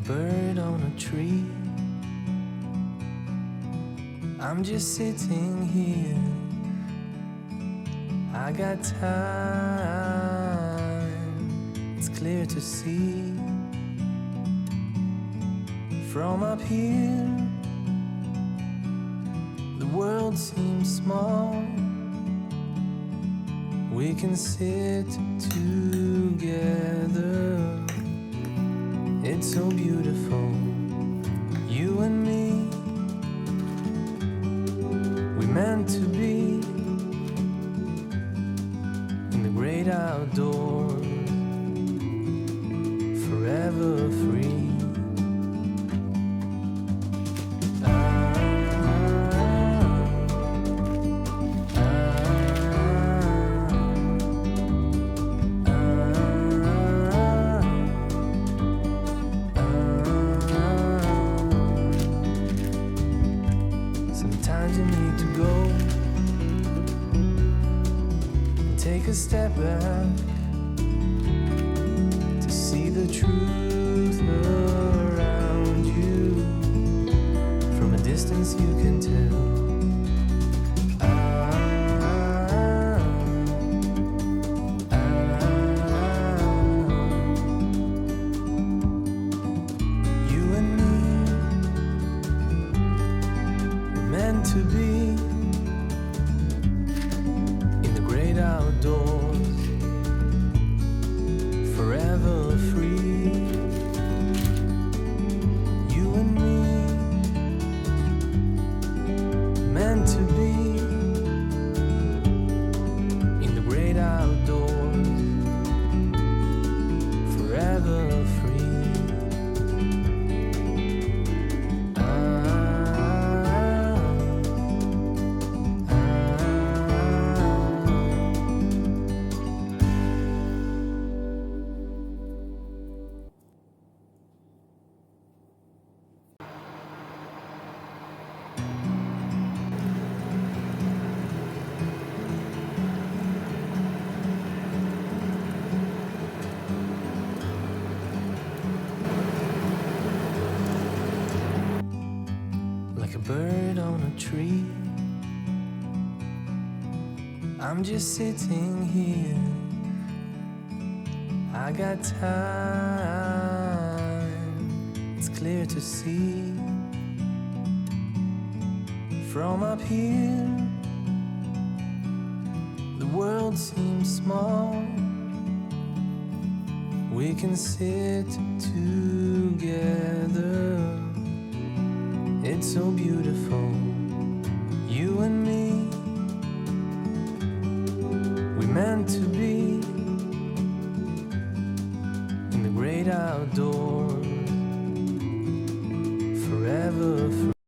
bird on a tree. I'm just sitting here. I got time, it's clear to see. From up here, the world seems small. We can sit together. It's so beautiful, you and me. We meant to be in the great outdoors, forever free. Sometimes you need to go and take a step back to see the truth around you. From a distance you can tell. You and me were meant to be in the great outdoors, forever free. You and me, meant to be in the great outdoors, forever free. Like a bird on a tree, I'm just sitting here. I got time, it's clear to see. From up here, the world seems small. We can sit together. It's so beautiful, you and me. We meant to be in the great outdoors.